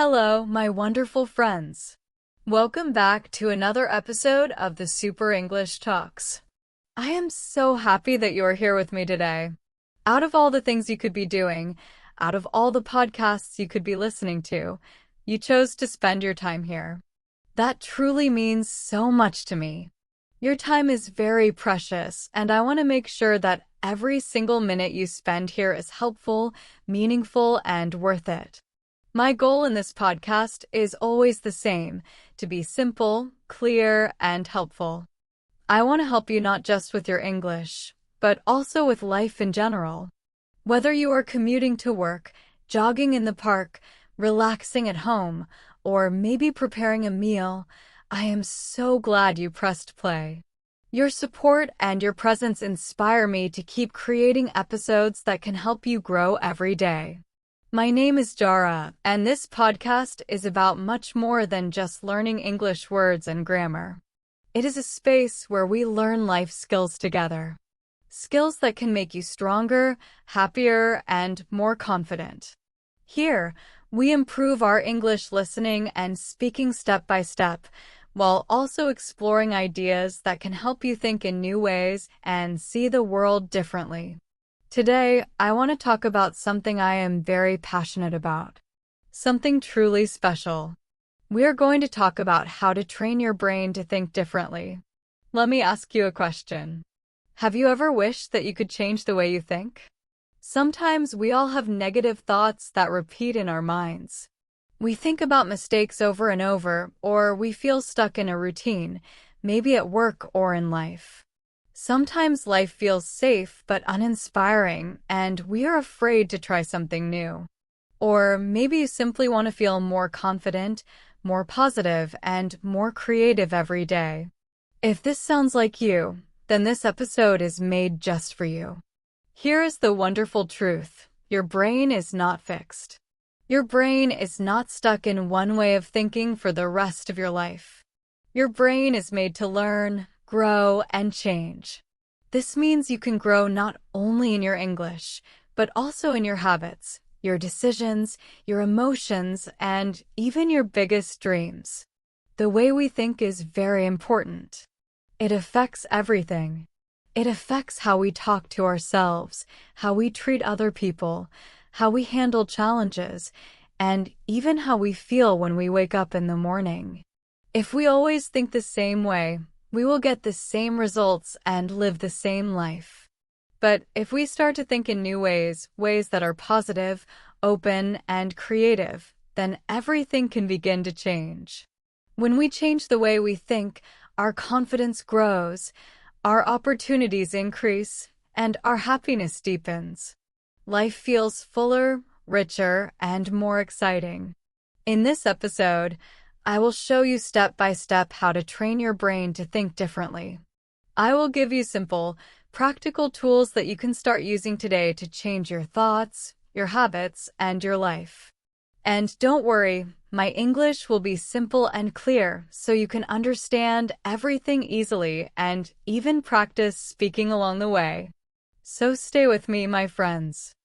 Hello, my wonderful friends. Welcome back to another episode of the Super English Talks. I am so happy that you're here with me today. Out of all the things you could be doing, out of all the podcasts you could be listening to, you chose to spend your time here. That truly means so much to me. Your time is very precious, and I want to make sure that every single minute you spend here is helpful, meaningful, and worth it. My goal in this podcast is always the same, to be simple, clear, and helpful. I want to help you not just with your English, but also with life in general. Whether you are commuting to work, jogging in the park, relaxing at home, or maybe preparing a meal, I am so glad you pressed play. Your support and your presence inspire me to keep creating episodes that can help you grow every day. My name is Jara, and this podcast is about much more than just learning English words and grammar. It is a space where we learn life skills together. Skills that can make you stronger, happier, and more confident. Here, we improve our English listening and speaking step by step, while also exploring ideas that can help you think in new ways and see the world differently. Today, I want to talk about something I am very passionate about. Something truly special. We are going to talk about how to train your brain to think differently. Let me ask you a question. Have you ever wished that you could change the way you think? Sometimes we all have negative thoughts that repeat in our minds. We think about mistakes over and over, or we feel stuck in a routine, maybe at work or in life. Sometimes life feels safe but uninspiring, and we are afraid to try something new. Or maybe you simply want to feel more confident, more positive, and more creative every day. If this sounds like you, then this episode is made just for you. Here is the wonderful truth. Your brain is not fixed. Your brain is not stuck in one way of thinking for the rest of your life. Your brain is made to learn, grow, and change. This means you can grow not only in your English, but also in your habits, your decisions, your emotions, and even your biggest dreams. The way we think is very important. It affects everything. It affects how we talk to ourselves, how we treat other people, how we handle challenges, and even how we feel when we wake up in the morning. If we always think the same way, we will get the same results and live the same life. But if we start to think in new ways, ways that are positive, open, and creative, then everything can begin to change. When we change the way we think, our confidence grows, our opportunities increase, and our happiness deepens. Life feels fuller, richer, and more exciting. In this episode, I will show you step by step how to train your brain to think differently. I will give you simple, practical tools that you can start using today to change your thoughts, your habits, and your life. And don't worry, my English will be simple and clear so you can understand everything easily and even practice speaking along the way. So stay with me, my friends.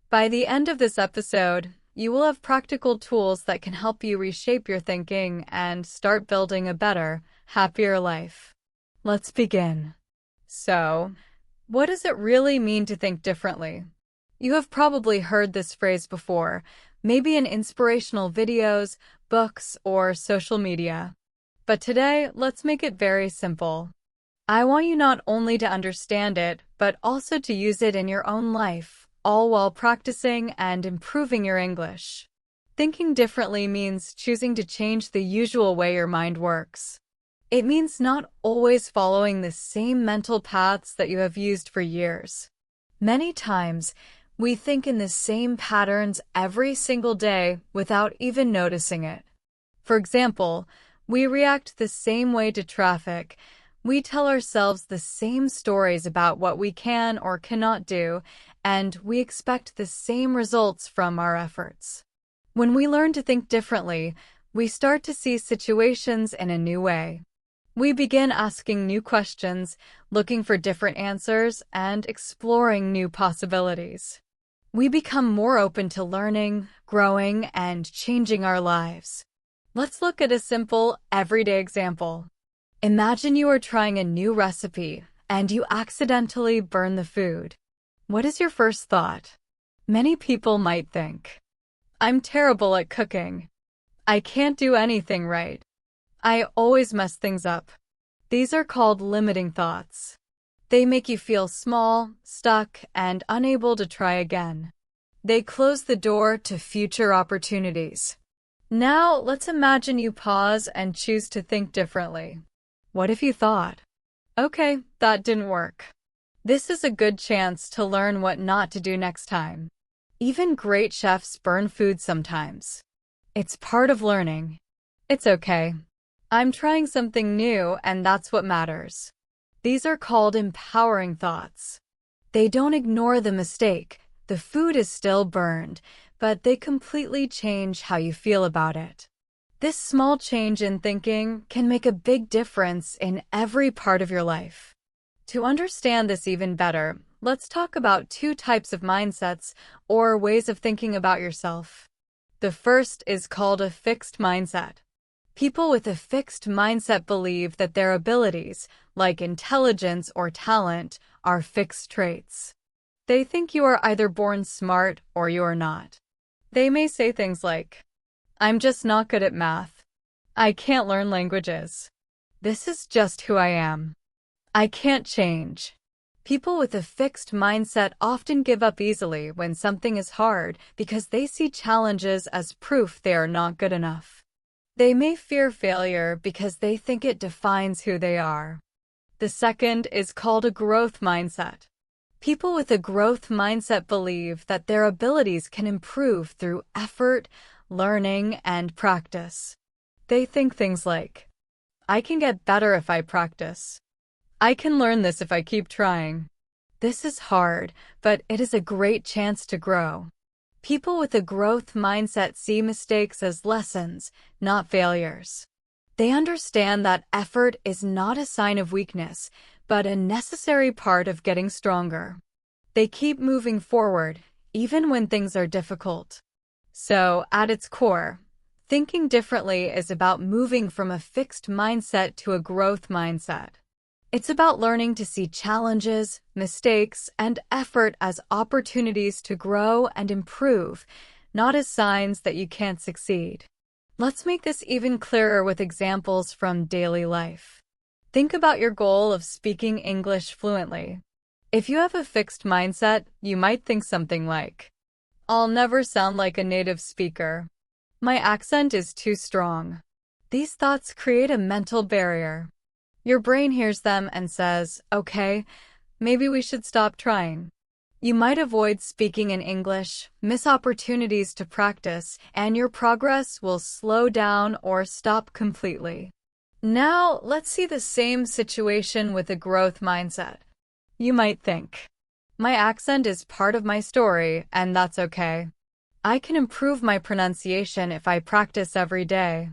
By the end of this episode, you will have practical tools that can help you reshape your thinking and start building a better, happier life. Let's begin. So, what does it really mean to think differently? You have probably heard this phrase before, maybe in inspirational videos, books, or social media. But today, let's make it very simple. I want you not only to understand it, but also to use it in your own life, all while practicing and improving your English. Thinking differently means choosing to change the usual way your mind works. It means not always following the same mental paths that you have used for years. Many times, we think in the same patterns every single day without even noticing it. For example, we react the same way to traffic. We tell ourselves the same stories about what we can or cannot do, and we expect the same results from our efforts. When we learn to think differently, we start to see situations in a new way. We begin asking new questions, looking for different answers, and exploring new possibilities. We become more open to learning, growing, and changing our lives. Let's look at a simple, everyday example. Imagine you are trying a new recipe and you accidentally burn the food. What is your first thought? Many people might think, I'm terrible at cooking. I can't do anything right. I always mess things up. These are called limiting thoughts. They make you feel small, stuck, and unable to try again. They close the door to future opportunities. Now, let's imagine you pause and choose to think differently. What if you thought, okay, that didn't work. This is a good chance to learn what not to do next time. Even great chefs burn food sometimes. It's part of learning. It's okay. I'm trying something new, and that's what matters. These are called empowering thoughts. They don't ignore the mistake. The food is still burned, but they completely change how you feel about it. This small change in thinking can make a big difference in every part of your life. To understand this even better, let's talk about two types of mindsets or ways of thinking about yourself. The first is called a fixed mindset. People with a fixed mindset believe that their abilities, like intelligence or talent, are fixed traits. They think you are either born smart or you are not. They may say things like, I'm just not good at math. I can't learn languages. This is just who I am. I can't change. People with a fixed mindset often give up easily when something is hard because they see challenges as proof they are not good enough. They may fear failure because they think it defines who they are. The second is called a growth mindset. People with a growth mindset believe that their abilities can improve through effort, learning, and practice. They think things like, I can get better if I practice. I can learn this if I keep trying. This is hard, but it is a great chance to grow. People with a growth mindset see mistakes as lessons, not failures. They understand that effort is not a sign of weakness, but a necessary part of getting stronger. They keep moving forward, even when things are difficult. So, at its core, thinking differently is about moving from a fixed mindset to a growth mindset. It's about learning to see challenges, mistakes, and effort as opportunities to grow and improve, not as signs that you can't succeed. Let's make this even clearer with examples from daily life. Think about your goal of speaking English fluently. If you have a fixed mindset, you might think something like, I'll never sound like a native speaker. My accent is too strong. These thoughts create a mental barrier. Your brain hears them and says, okay, maybe we should stop trying. You might avoid speaking in English, miss opportunities to practice, and your progress will slow down or stop completely. Now, let's see the same situation with a growth mindset. You might think, my accent is part of my story, and that's okay. I can improve my pronunciation if I practice every day.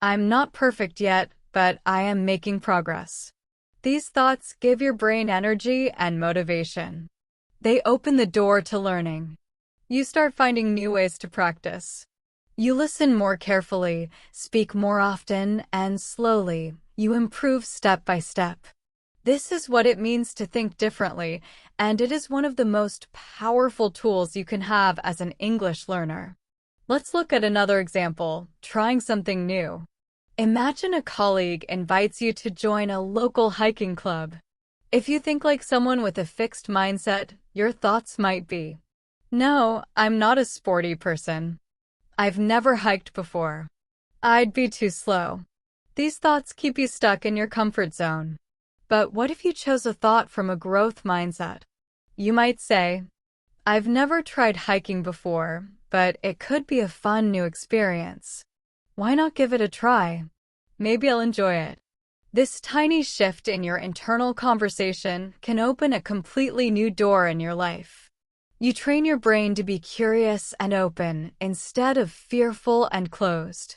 I'm not perfect yet, but I am making progress. These thoughts give your brain energy and motivation. They open the door to learning. You start finding new ways to practice. You listen more carefully, speak more often, and slowly, you improve step by step. This is what it means to think differently, and it is one of the most powerful tools you can have as an English learner. Let's look at another example, trying something new. Imagine a colleague invites you to join a local hiking club. If you think like someone with a fixed mindset, your thoughts might be, no, I'm not a sporty person. I've never hiked before. I'd be too slow. These thoughts keep you stuck in your comfort zone. But what if you chose a thought from a growth mindset? You might say, I've never tried hiking before, but it could be a fun new experience. Why not give it a try? Maybe I'll enjoy it. This tiny shift in your internal conversation can open a completely new door in your life. You train your brain to be curious and open instead of fearful and closed.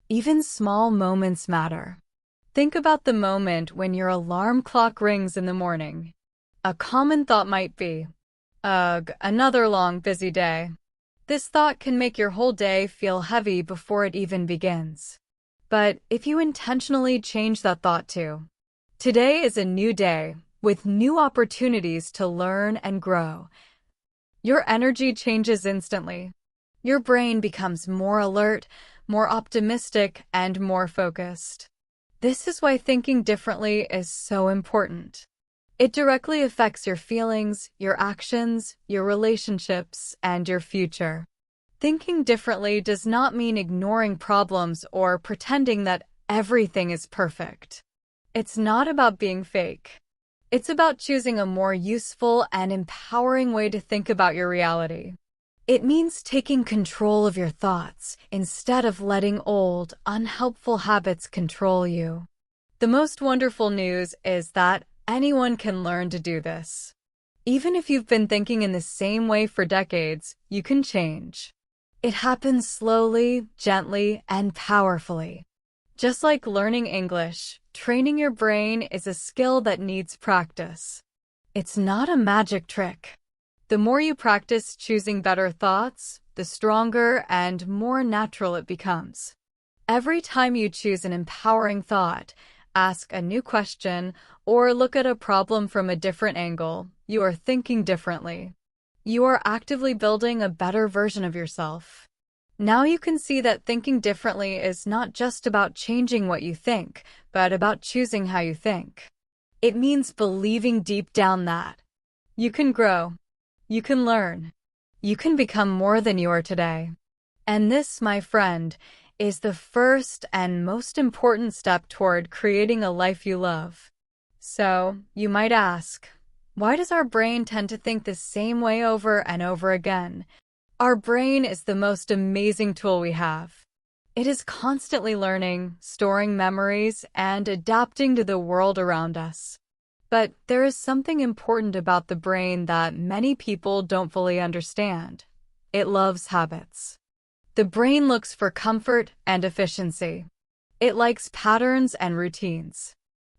Even small moments matter. Think about the moment when your alarm clock rings in the morning. A common thought might be, Ugh, another long, busy day. This thought can make your whole day feel heavy before it even begins. But if you intentionally change that thought to, today is a new day, with new opportunities to learn and grow, your energy changes instantly. Your brain becomes more alert, more optimistic, and more focused. This is why thinking differently is so important. It directly affects your feelings, your actions, your relationships, and your future. Thinking differently does not mean ignoring problems or pretending that everything is perfect. It's not about being fake. It's about choosing a more useful and empowering way to think about your reality. It means taking control of your thoughts instead of letting old, unhelpful habits control you. The most wonderful news is that anyone can learn to do this. Even if you've been thinking in the same way for decades, you can change. It happens slowly, gently, and powerfully. Just like learning English, training your brain is a skill that needs practice. It's not a magic trick. The more you practice choosing better thoughts, the stronger and more natural it becomes. Every time you choose an empowering thought, ask a new question, or look at a problem from a different angle, you are thinking differently. You are actively building a better version of yourself. Now you can see that thinking differently is not just about changing what you think, but about choosing how you think. It means believing deep down that you can grow, you can learn, you can become more than you are today. And this, my friend, is the first and most important step toward creating a life you love. So, you might ask, why does our brain tend to think the same way over and over again? Our brain is the most amazing tool we have. It is constantly learning, storing memories, and adapting to the world around us. But there is something important about the brain that many people don't fully understand. It loves habits. The brain looks for comfort and efficiency. It likes patterns and routines.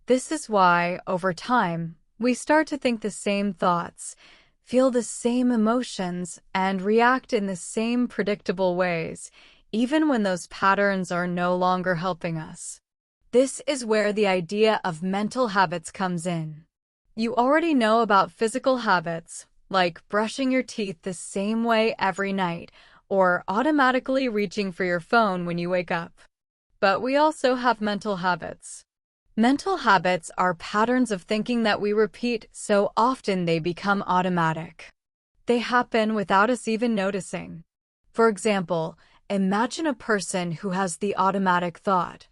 This is why, over time, we start to think the same thoughts, feel the same emotions, and react in the same predictable ways, even when those patterns are no longer helping us. This is where the idea of mental habits comes in. You already know about physical habits, like brushing your teeth the same way every night, or automatically reaching for your phone when you wake up. But we also have mental habits. Mental habits are patterns of thinking that we repeat so often they become automatic. They happen without us even noticing. For example, imagine a person who has the automatic thought,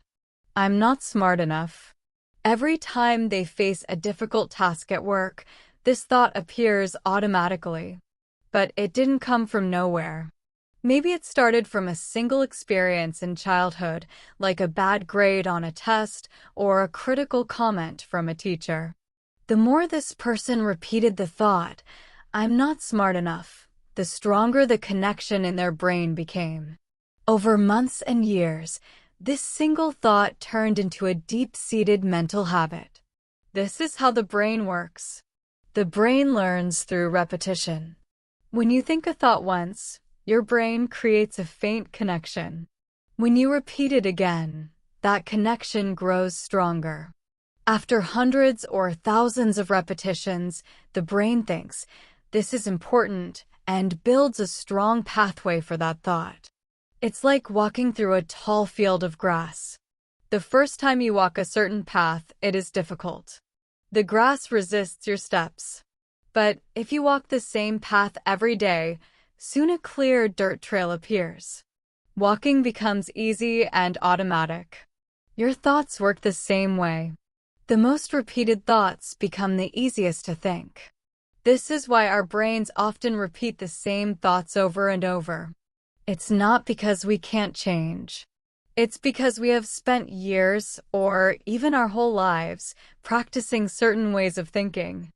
"I'm not smart enough." Every time they face a difficult task at work, this thought appears automatically. But it didn't come from nowhere. Maybe it started from a single experience in childhood, like a bad grade on a test or a critical comment from a teacher. The more this person repeated the thought, "I'm not smart enough," the stronger the connection in their brain became. Over months and years, this single thought turned into a deep-seated mental habit. This is how the brain works. The brain learns through repetition. When you think a thought once, your brain creates a faint connection. When you repeat it again, that connection grows stronger. After hundreds or thousands of repetitions, the brain thinks, "This is important," and builds a strong pathway for that thought. It's like walking through a tall field of grass. The first time you walk a certain path, it is difficult. The grass resists your steps. But if you walk the same path every day, soon a clear dirt trail appears. Walking becomes easy and automatic. Your thoughts work the same way. The most repeated thoughts become the easiest to think. This is why our brains often repeat the same thoughts over and over. It's not because we can't change. It's because we have spent years, or even our whole lives, practicing certain ways of thinking.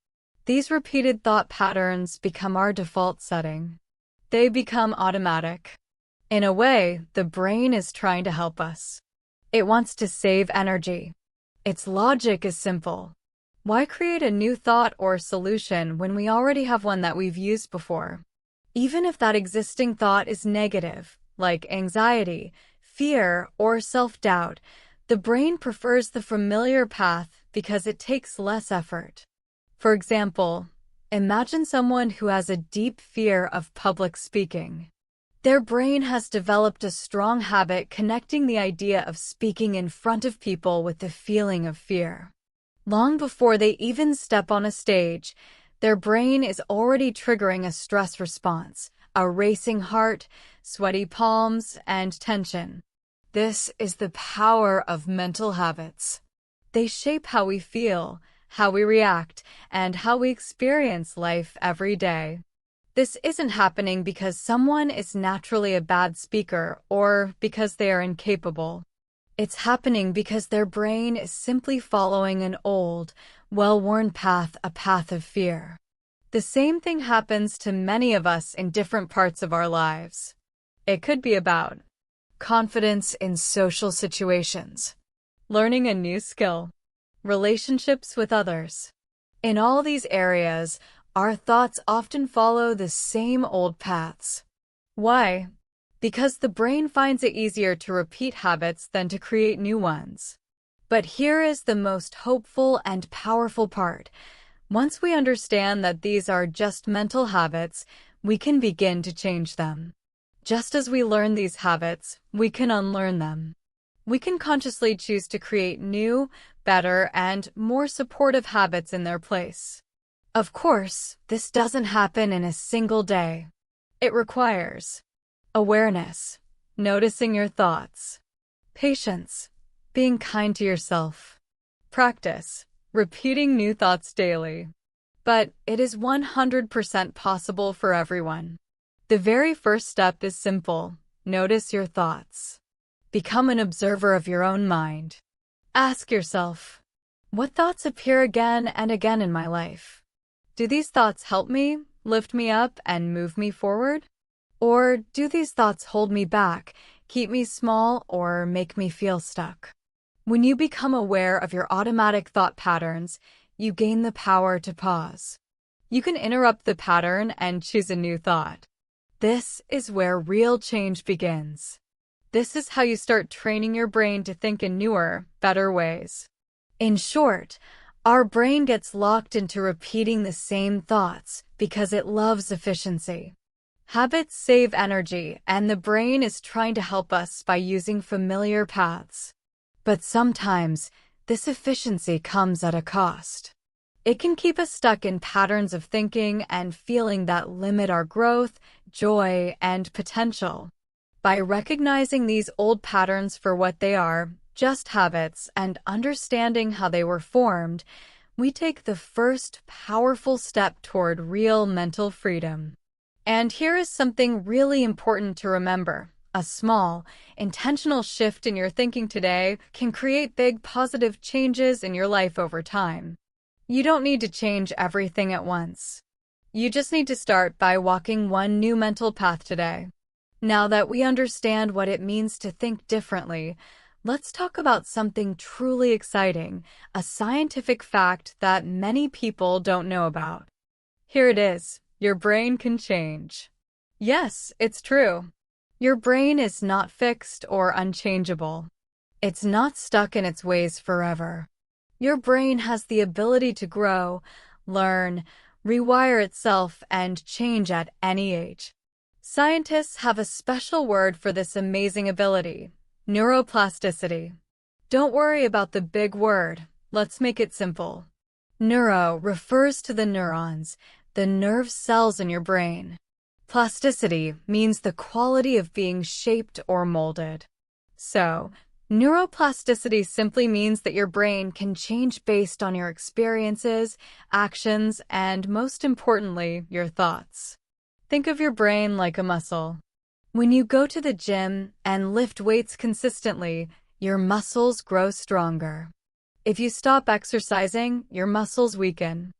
These repeated thought patterns become our default setting. They become automatic. In a way, the brain is trying to help us. It wants to save energy. Its logic is simple. Why create a new thought or solution when we already have one that we've used before? Even if that existing thought is negative, like anxiety, fear, or self-doubt, the brain prefers the familiar path because it takes less effort. For example, imagine someone who has a deep fear of public speaking. Their brain has developed a strong habit connecting the idea of speaking in front of people with the feeling of fear. Long before they even step on a stage, their brain is already triggering a stress response, a racing heart, sweaty palms, and tension. This is the power of mental habits. They shape how we feel, how we react, and how we experience life every day. This isn't happening because someone is naturally a bad speaker or because they are incapable. It's happening because their brain is simply following an old, well-worn path, a path of fear. The same thing happens to many of us in different parts of our lives. It could be about confidence in social situations, learning a new skill, relationships with others. In all these areas, our thoughts often follow the same old paths. Why? Because the brain finds it easier to repeat habits than to create new ones. But here is the most hopeful and powerful part. Once we understand that these are just mental habits, we can begin to change them. Just as we learn these habits, we can unlearn them. We can consciously choose to create new, better, and more supportive habits in their place. Of course, this doesn't happen in a single day. It requires awareness, noticing your thoughts, patience, being kind to yourself, practice, repeating new thoughts daily. But it is 100% possible for everyone. The very first step is simple. Notice your thoughts. Become an observer of your own mind. Ask yourself, what thoughts appear again and again in my life? Do these thoughts help me, lift me up, and move me forward? Or do these thoughts hold me back, keep me small, or make me feel stuck? When you become aware of your automatic thought patterns, you gain the power to pause. You can interrupt the pattern and choose a new thought. This is where real change begins. This is how you start training your brain to think in newer, better ways. In short, our brain gets locked into repeating the same thoughts because it loves efficiency. Habits save energy, and the brain is trying to help us by using familiar paths. But sometimes, this efficiency comes at a cost. It can keep us stuck in patterns of thinking and feeling that limit our growth, joy, and potential. By recognizing these old patterns for what they are, just habits, and understanding how they were formed, we take the first powerful step toward real mental freedom. And here is something really important to remember. A small, intentional shift in your thinking today can create big positive changes in your life over time. You don't need to change everything at once. You just need to start by walking one new mental path today. Now that we understand what it means to think differently, let's talk about something truly exciting, a scientific fact that many people don't know about. Here it is. Your brain can change. Yes, it's true. Your brain is not fixed or unchangeable. It's not stuck in its ways forever. Your brain has the ability to grow, learn, rewire itself, and change at any age. Scientists have a special word for this amazing ability: neuroplasticity. Don't worry about the big word. Let's make it simple. Neuro refers to the neurons, the nerve cells in your brain. Plasticity means the quality of being shaped or molded. So, neuroplasticity simply means that your brain can change based on your experiences, actions, and most importantly, your thoughts. Think of your brain like a muscle. When you go to the gym and lift weights consistently, your muscles grow stronger. If you stop exercising, your muscles weaken.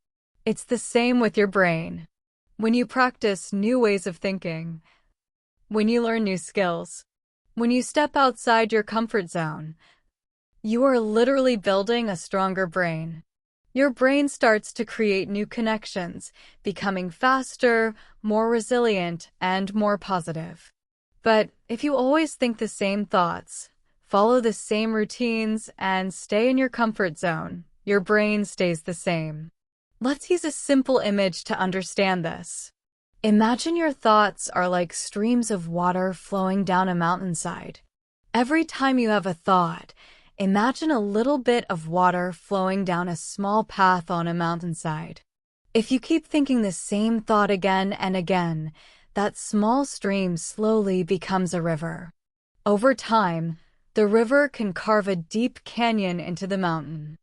It's the same with your brain. When you practice new ways of thinking, when you learn new skills, when you step outside your comfort zone, you are literally building a stronger brain. Your brain starts to create new connections, becoming faster, more resilient, and more positive. But if you always think the same thoughts, follow the same routines, and stay in your comfort zone, your brain stays the same. Let's use a simple image to understand this. Imagine your thoughts are like streams of water flowing down a mountainside. Every time you have a thought, imagine a little bit of water flowing down a small path on a mountainside. If you keep thinking the same thought again and again, that small stream slowly becomes a river. Over time, the river can carve a deep canyon into the mountain.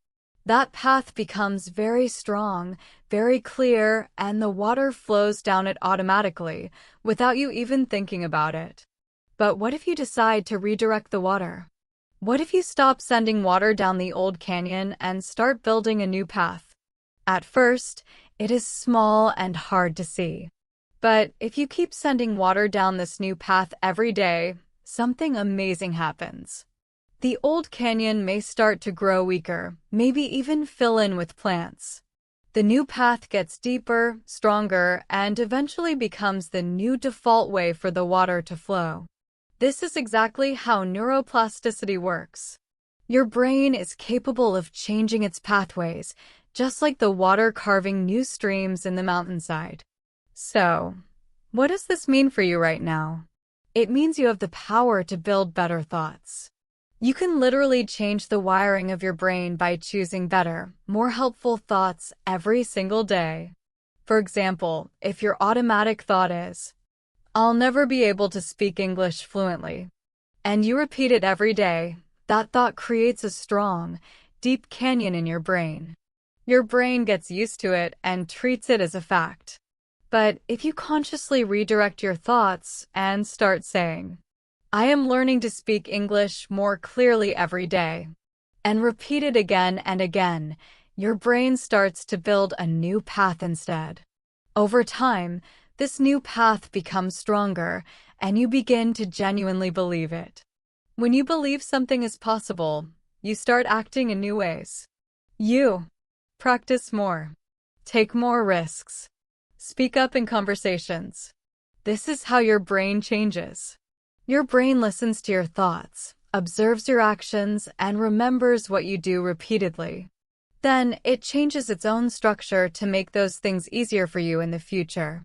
That path becomes very strong, very clear, and the water flows down it automatically, without you even thinking about it. But what if you decide to redirect the water? What if you stop sending water down the old canyon and start building a new path? At first, it is small and hard to see. But if you keep sending water down this new path every day, something amazing happens. The old canyon may start to grow weaker, maybe even fill in with plants. The new path gets deeper, stronger, and eventually becomes the new default way for the water to flow. This is exactly how neuroplasticity works. Your brain is capable of changing its pathways, just like the water carving new streams in the mountainside. So, what does this mean for you right now? It means you have the power to build better thoughts. You can literally change the wiring of your brain by choosing better, more helpful thoughts every single day. For example, if your automatic thought is, "I'll never be able to speak English fluently," and you repeat it every day, that thought creates a strong, deep canyon in your brain. Your brain gets used to it and treats it as a fact. But if you consciously redirect your thoughts and start saying, "I am learning to speak English more clearly every day," and repeat it again and again, your brain starts to build a new path instead. Over time, this new path becomes stronger, and you begin to genuinely believe it. When you believe something is possible, you start acting in new ways. You practice more, take more risks, speak up in conversations. This is how your brain changes. Your brain listens to your thoughts, observes your actions, and remembers what you do repeatedly. Then, it changes its own structure to make those things easier for you in the future.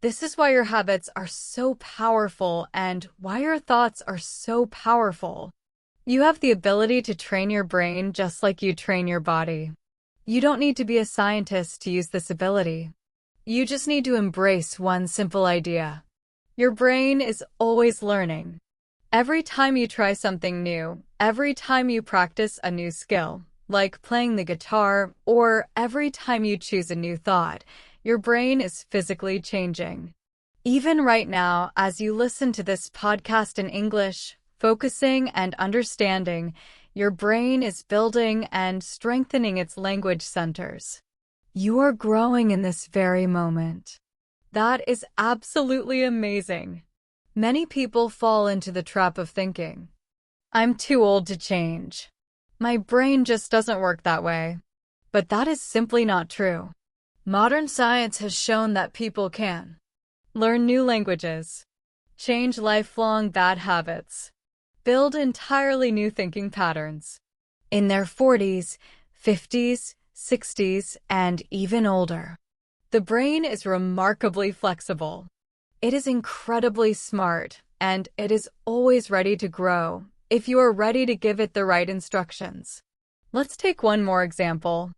This is why your habits are so powerful and why your thoughts are so powerful. You have the ability to train your brain just like you train your body. You don't need to be a scientist to use this ability. You just need to embrace one simple idea. Your brain is always learning. Every time you try something new, every time you practice a new skill, like playing the guitar, or every time you choose a new thought, your brain is physically changing. Even right now, as you listen to this podcast in English, focusing and understanding, your brain is building and strengthening its language centers. You are growing in this very moment. That is absolutely amazing. Many people fall into the trap of thinking, "I'm too old to change. My brain just doesn't work that way." But that is simply not true. Modern science has shown that people can learn new languages, change lifelong bad habits, build entirely new thinking patterns in their 40s, 50s, 60s, and even older. The brain is remarkably flexible. It is incredibly smart, and it is always ready to grow if you are ready to give it the right instructions. Let's take one more example.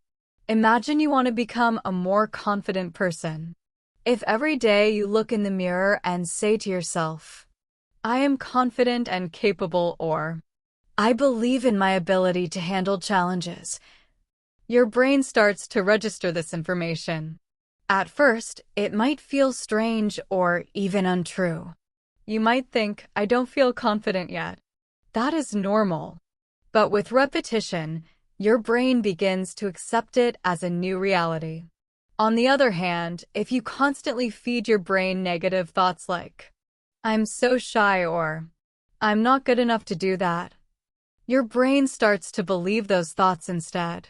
Imagine you want to become a more confident person. If every day you look in the mirror and say to yourself, "I am confident and capable," or "I believe in my ability to handle challenges," your brain starts to register this information. At first, it might feel strange or even untrue. You might think, "I don't feel confident yet." That is normal. But with repetition, your brain begins to accept it as a new reality. On the other hand, if you constantly feed your brain negative thoughts like, "I'm so shy," or "I'm not good enough to do that," your brain starts to believe those thoughts instead.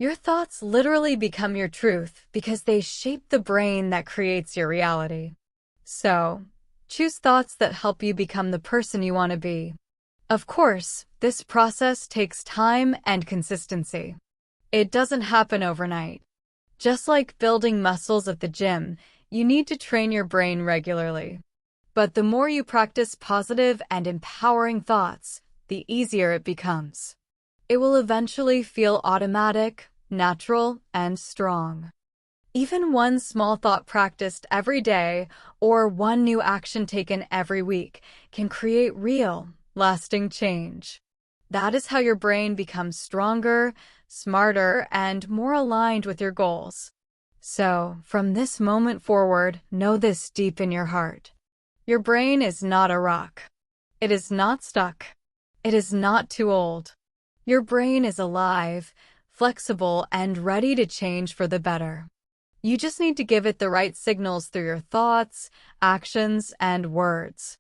Your thoughts literally become your truth because they shape the brain that creates your reality. So, choose thoughts that help you become the person you want to be. Of course, this process takes time and consistency. It doesn't happen overnight. Just like building muscles at the gym, you need to train your brain regularly. But the more you practice positive and empowering thoughts, the easier it becomes. It will eventually feel automatic, natural, and strong. Even one small thought practiced every day or one new action taken every week can create real, lasting change. That is how your brain becomes stronger, smarter, and more aligned with your goals. So, from this moment forward, know this deep in your heart. Your brain is not a rock. It is not stuck. It is not too old. Your brain is alive, flexible, and ready to change for the better. You just need to give it the right signals through your thoughts, actions, and words.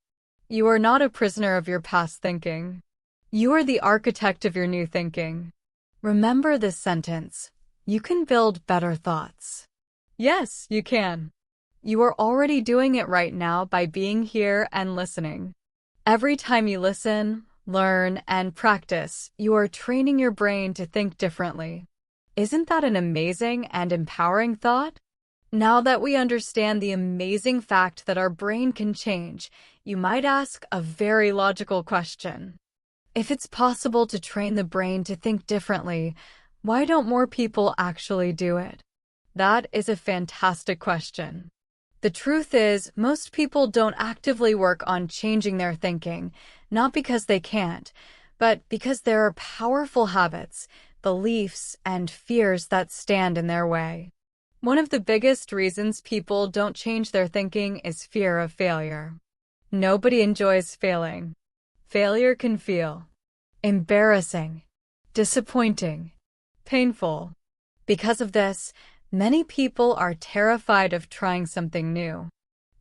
You are not a prisoner of your past thinking. You are the architect of your new thinking. Remember this sentence: you can build better thoughts. Yes, you can. You are already doing it right now by being here and listening. Every time you listen, learn, and practice, you are training your brain to think differently. Isn't that an amazing and empowering thought? Now that we understand the amazing fact that our brain can change, you might ask a very logical question. If it's possible to train the brain to think differently, why don't more people actually do it? That is a fantastic question. The truth is, most people don't actively work on changing their thinking, not because they can't, but because there are powerful habits, beliefs, and fears that stand in their way. One of the biggest reasons people don't change their thinking is fear of failure. Nobody enjoys failing. Failure can feel embarrassing, disappointing, painful. Because of this, many people are terrified of trying something new.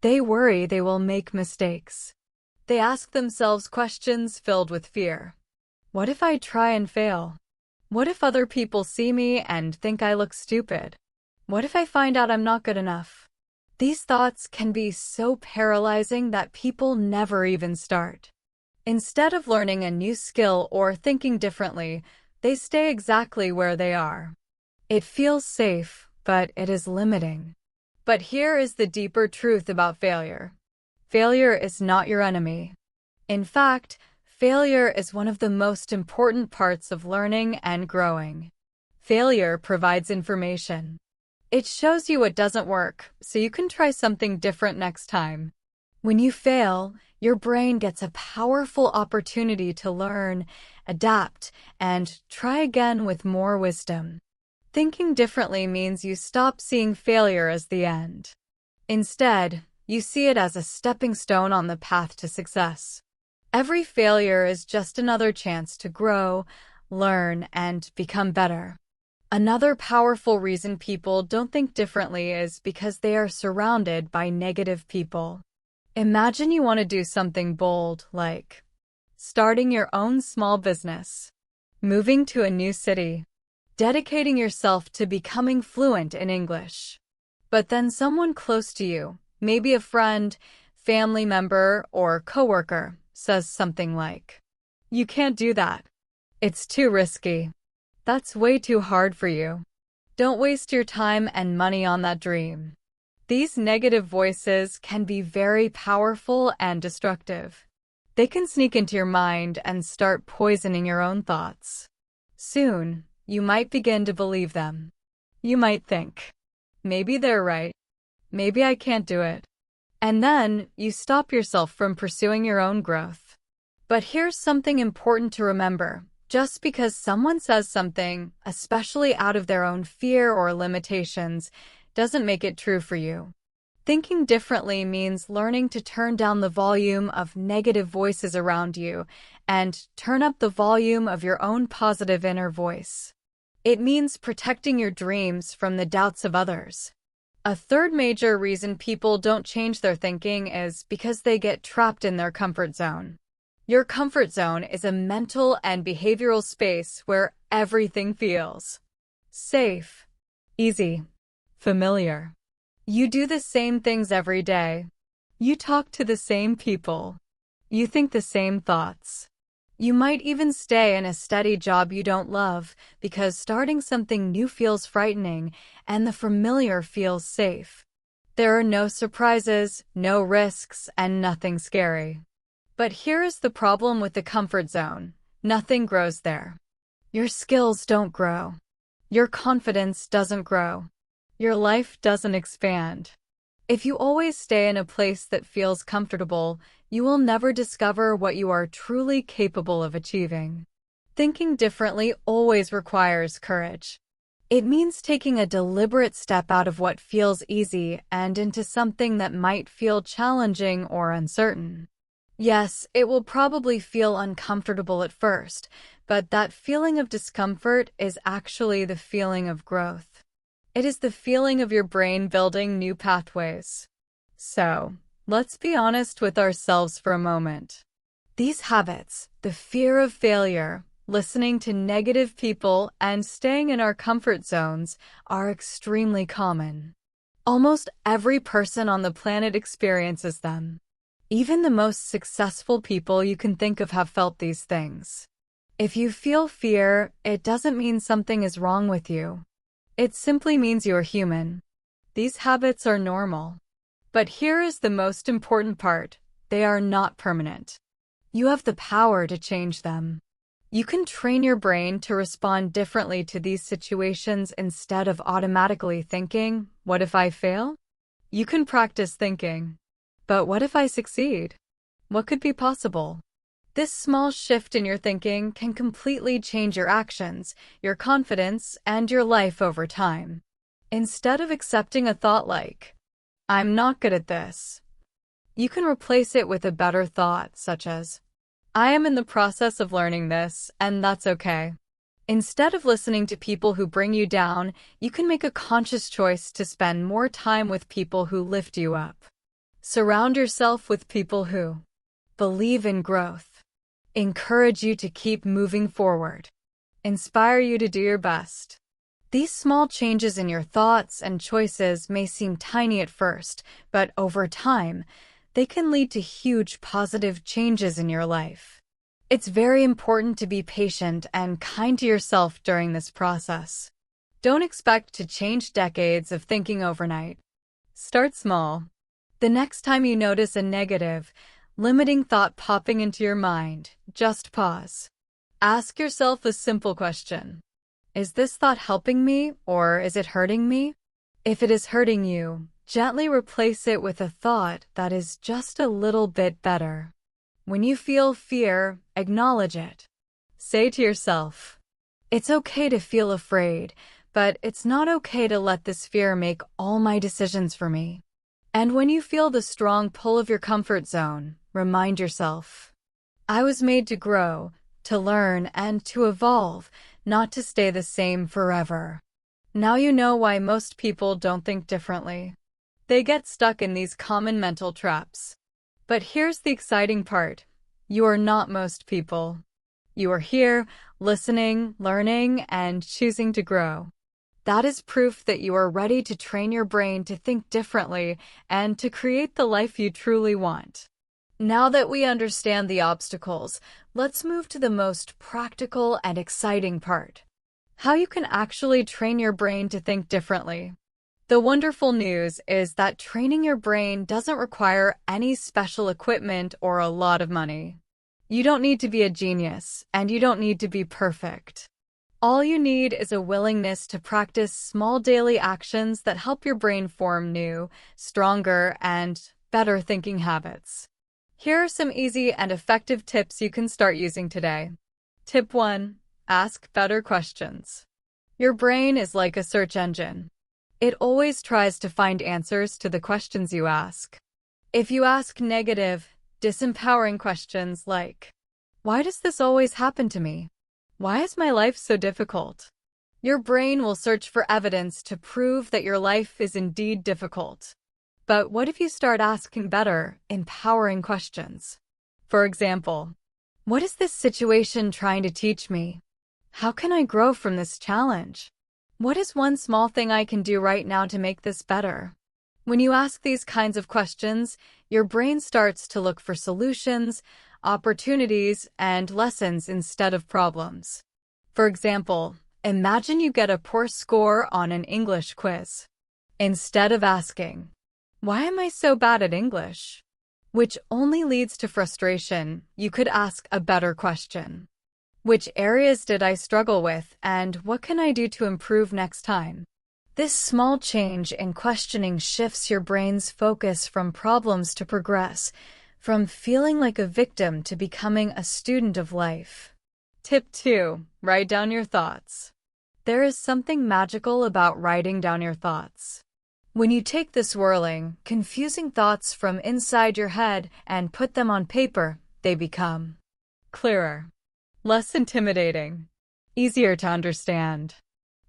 They worry they will make mistakes. They ask themselves questions filled with fear. What if I try and fail? What if other people see me and think I look stupid? What if I find out I'm not good enough? These thoughts can be so paralyzing that people never even start. Instead of learning a new skill or thinking differently, they stay exactly where they are. It feels safe, but it is limiting. But here is the deeper truth about failure. Failure is not your enemy. In fact, failure is one of the most important parts of learning and growing. Failure provides information. It shows you what doesn't work, so you can try something different next time. When you fail, your brain gets a powerful opportunity to learn, adapt, and try again with more wisdom. Thinking differently means you stop seeing failure as the end. Instead, you see it as a stepping stone on the path to success. Every failure is just another chance to grow, learn, and become better. Another powerful reason people don't think differently is because they are surrounded by negative people. Imagine you want to do something bold, like starting your own small business, moving to a new city, dedicating yourself to becoming fluent in English. But then someone close to you, maybe a friend, family member, or coworker, says something like, "You can't do that. It's too risky. That's way too hard for you. Don't waste your time and money on that dream." These negative voices can be very powerful and destructive. They can sneak into your mind and start poisoning your own thoughts. Soon, you might begin to believe them. You might think, maybe they're right. Maybe I can't do it. And then, you stop yourself from pursuing your own growth. But here's something important to remember. Just because someone says something, especially out of their own fear or limitations, doesn't make it true for you. Thinking differently means learning to turn down the volume of negative voices around you and turn up the volume of your own positive inner voice. It means protecting your dreams from the doubts of others. A third major reason people don't change their thinking is because they get trapped in their comfort zone. Your comfort zone is a mental and behavioral space where everything feels safe, easy, familiar. You do the same things every day. You talk to the same people. You think the same thoughts. You might even stay in a steady job you don't love because starting something new feels frightening and the familiar feels safe. There are no surprises, no risks, and nothing scary. But here is the problem with the comfort zone. Nothing grows there. Your skills don't grow. Your confidence doesn't grow. Your life doesn't expand. If you always stay in a place that feels comfortable, you will never discover what you are truly capable of achieving. Thinking differently always requires courage. It means taking a deliberate step out of what feels easy and into something that might feel challenging or uncertain. Yes, it will probably feel uncomfortable at first, but that feeling of discomfort is actually the feeling of growth. It is the feeling of your brain building new pathways. So, let's be honest with ourselves for a moment. These habits, the fear of failure, listening to negative people, and staying in our comfort zones, are extremely common. Almost every person on the planet experiences them. Even the most successful people you can think of have felt these things. If you feel fear, it doesn't mean something is wrong with you. It simply means you're human. These habits are normal. But here is the most important part. They are not permanent. You have the power to change them. You can train your brain to respond differently to these situations instead of automatically thinking, "What if I fail?" You can practice thinking, "But what if I succeed? What could be possible?" This small shift in your thinking can completely change your actions, your confidence, and your life over time. Instead of accepting a thought like, "I'm not good at this," you can replace it with a better thought, such as, "I am in the process of learning this, and that's okay." Instead of listening to people who bring you down, you can make a conscious choice to spend more time with people who lift you up. Surround yourself with people who believe in growth, encourage you to keep moving forward, inspire you to do your best. These small changes in your thoughts and choices may seem tiny at first, but over time, they can lead to huge positive changes in your life. It's very important to be patient and kind to yourself during this process. Don't expect to change decades of thinking overnight. Start small. The next time you notice a negative, limiting thought popping into your mind, just pause. Ask yourself a simple question. Is this thought helping me, or is it hurting me? If it is hurting you, gently replace it with a thought that is just a little bit better. When you feel fear, acknowledge it. Say to yourself, "It's okay to feel afraid, but it's not okay to let this fear make all my decisions for me." And when you feel the strong pull of your comfort zone, remind yourself, "I was made to grow, to learn, and to evolve, not to stay the same forever." Now you know why most people don't think differently. They get stuck in these common mental traps. But here's the exciting part. You are not most people. You are here, listening, learning, and choosing to grow. That is proof that you are ready to train your brain to think differently and to create the life you truly want. Now that we understand the obstacles, let's move to the most practical and exciting part. How you can actually train your brain to think differently. The wonderful news is that training your brain doesn't require any special equipment or a lot of money. You don't need to be a genius, and you don't need to be perfect. All you need is a willingness to practice small daily actions that help your brain form new, stronger, and better thinking habits. Here are some easy and effective tips you can start using today. Tip 1. Ask better questions. Your brain is like a search engine. It always tries to find answers to the questions you ask. If you ask negative, disempowering questions like, "Why does this always happen to me? Why is my life so difficult?" Your brain will search for evidence to prove that your life is indeed difficult. But what if you start asking better, empowering questions? For example, what is this situation trying to teach me? How can I grow from this challenge? What is one small thing I can do right now to make this better? When you ask these kinds of questions, your brain starts to look for solutions, opportunities, and lessons instead of problems. For example, imagine you get a poor score on an English quiz. Instead of asking, "Why am I so bad at English?" which only leads to frustration, you could ask a better question. Which areas did I struggle with, and what can I do to improve next time? This small change in questioning shifts your brain's focus from problems to progress, from feeling like a victim to becoming a student of life. Tip 2. Write down your thoughts. There is something magical about writing down your thoughts. When you take the swirling, confusing thoughts from inside your head and put them on paper, they become clearer, less intimidating, easier to understand.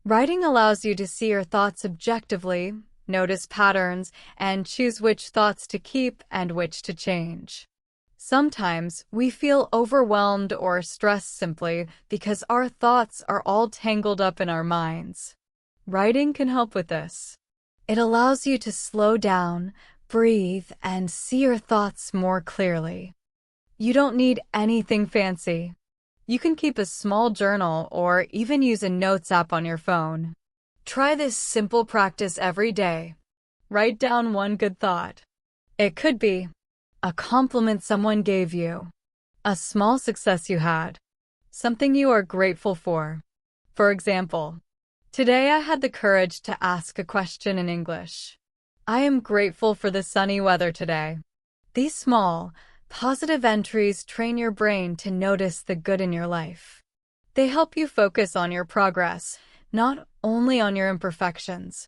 Writing allows you to see your thoughts objectively, notice patterns, and choose which thoughts to keep and which to change. Sometimes we feel overwhelmed or stressed simply because our thoughts are all tangled up in our minds. Writing can help with this. It allows you to slow down, breathe, and see your thoughts more clearly. You don't need anything fancy. You can keep a small journal or even use a notes app on your phone. Try this simple practice every day. Write down one good thought. It could be a compliment someone gave you, a small success you had, something you are grateful for. For example, today I had the courage to ask a question in English. I am grateful for the sunny weather today. These small, positive entries train your brain to notice the good in your life. They help you focus on your progress, not only on your imperfections.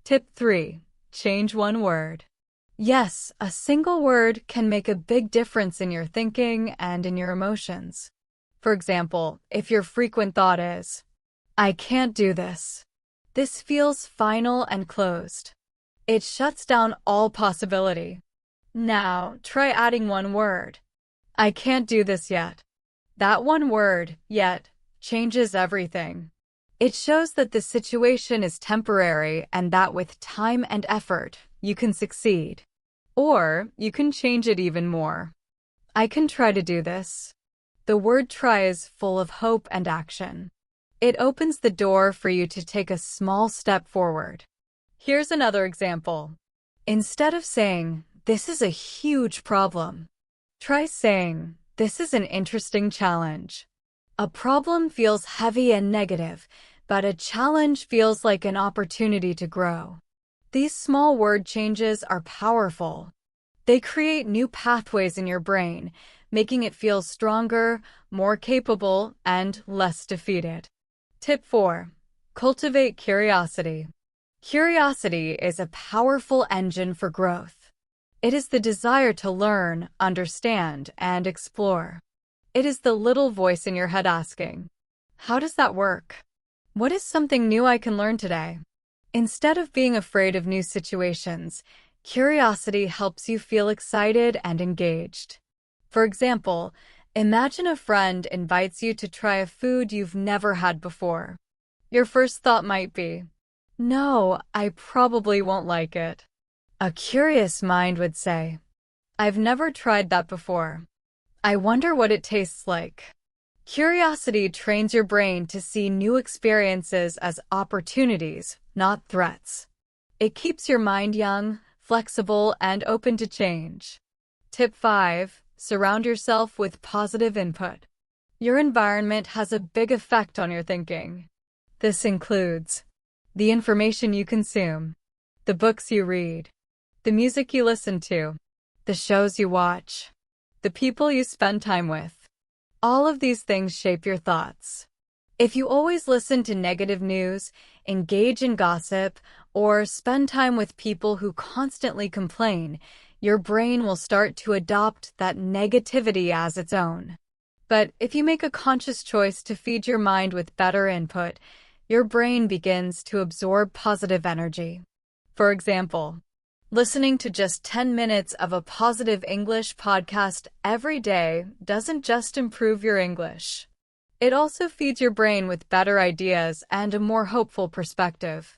Tip 3. Change one word. Yes, a single word can make a big difference in your thinking and in your emotions. For example, if your frequent thought is, "I can't do this," this feels final and closed. It shuts down all possibility. Now, try adding one word. "I can't do this yet." That one word, "yet," changes everything. It shows that the situation is temporary and that with time and effort, you can succeed. Or you can change it even more. "I can try to do this." The word "try" is full of hope and action. It opens the door for you to take a small step forward. Here's another example. Instead of saying, "This is a huge problem," try saying, "This is an interesting challenge." A problem feels heavy and negative, but a challenge feels like an opportunity to grow. These small word changes are powerful. They create new pathways in your brain, making it feel stronger, more capable, and less defeated. Tip 4. Cultivate curiosity. Curiosity is a powerful engine for growth. It is the desire to learn, understand, and explore. It is the little voice in your head asking, "How does that work? What is something new I can learn today?" Instead of being afraid of new situations, curiosity helps you feel excited and engaged. For example, imagine a friend invites you to try a food you've never had before. Your first thought might be, "No, I probably won't like it." A curious mind would say, "I've never tried that before. I wonder what it tastes like." Curiosity trains your brain to see new experiences as opportunities, not threats. It keeps your mind young, flexible, and open to change. Tip 5. Surround yourself with positive input. Your environment has a big effect on your thinking. This includes the information you consume, the books you read, the music you listen to, the shows you watch, the people you spend time with. All of these things shape your thoughts. If you always listen to negative news, engage in gossip, or spend time with people who constantly complain, your brain will start to adopt that negativity as its own. But if you make a conscious choice to feed your mind with better input, your brain begins to absorb positive energy. For example, listening to just 10 minutes of a positive English podcast every day doesn't just improve your English. It also feeds your brain with better ideas and a more hopeful perspective.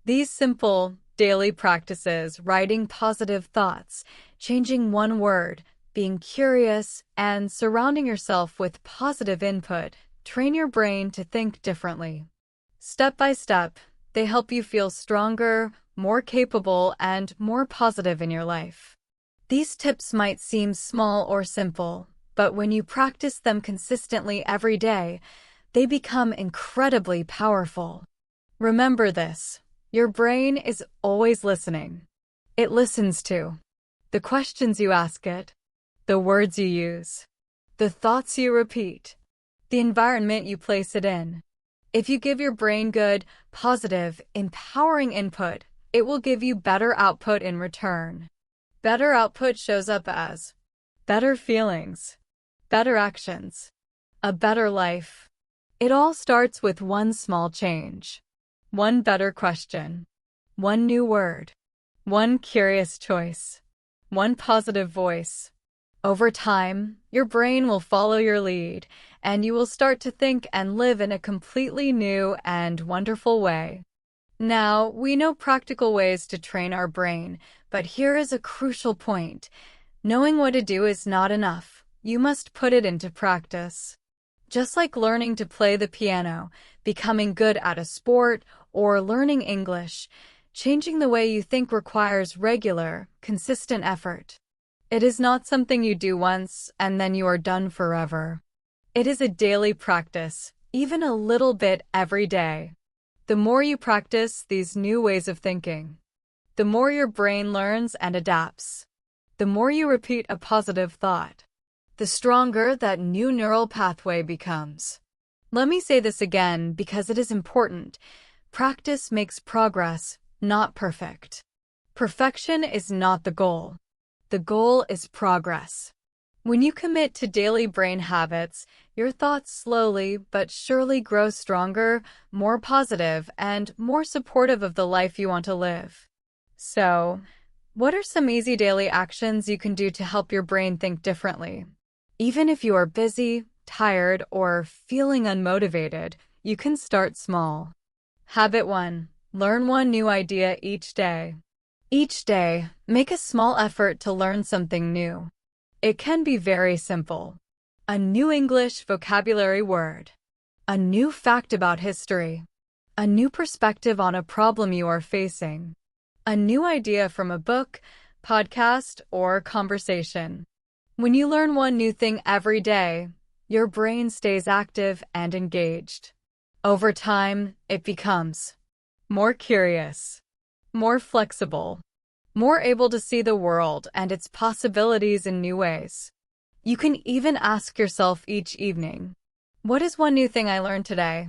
These simple, daily practices, writing positive thoughts, changing one word, being curious, and surrounding yourself with positive input, train your brain to think differently. Step by step, they help you feel stronger, more capable, and more positive in your life. These tips might seem small or simple, but when you practice them consistently every day, they become incredibly powerful. Remember this: your brain is always listening. It listens to the questions you ask it, the words you use, the thoughts you repeat, the environment you place it in. If you give your brain good, positive, empowering input, it will give you better output in return. Better output shows up as better feelings, better actions, a better life. It all starts with one small change, one better question, one new word, one curious choice, one positive voice. Over time, your brain will follow your lead, and you will start to think and live in a completely new and wonderful way. Now, we know practical ways to train our brain, but here is a crucial point. Knowing what to do is not enough. You must put it into practice. Just like learning to play the piano, becoming good at a sport, or learning English, changing the way you think requires regular, consistent effort. It is not something you do once and then you are done forever. It is a daily practice, even a little bit every day. The more you practice these new ways of thinking, the more your brain learns and adapts. The more you repeat a positive thought, the stronger that new neural pathway becomes. Let me say this again because it is important. Practice makes progress, not perfect. Perfection is not the goal. The goal is progress. When you commit to daily brain habits, your thoughts slowly but surely grow stronger, more positive, and more supportive of the life you want to live. So, what are some easy daily actions you can do to help your brain think differently? Even if you are busy, tired, or feeling unmotivated, you can start small. Habit 1. Learn one new idea each day. Each day, make a small effort to learn something new. It can be very simple. A new English vocabulary word. A new fact about history. A new perspective on a problem you are facing. A new idea from a book, podcast, or conversation. When you learn one new thing every day, your brain stays active and engaged. Over time, it becomes more curious, more flexible, more able to see the world and its possibilities in new ways. You can even ask yourself each evening, what is one new thing I learned today?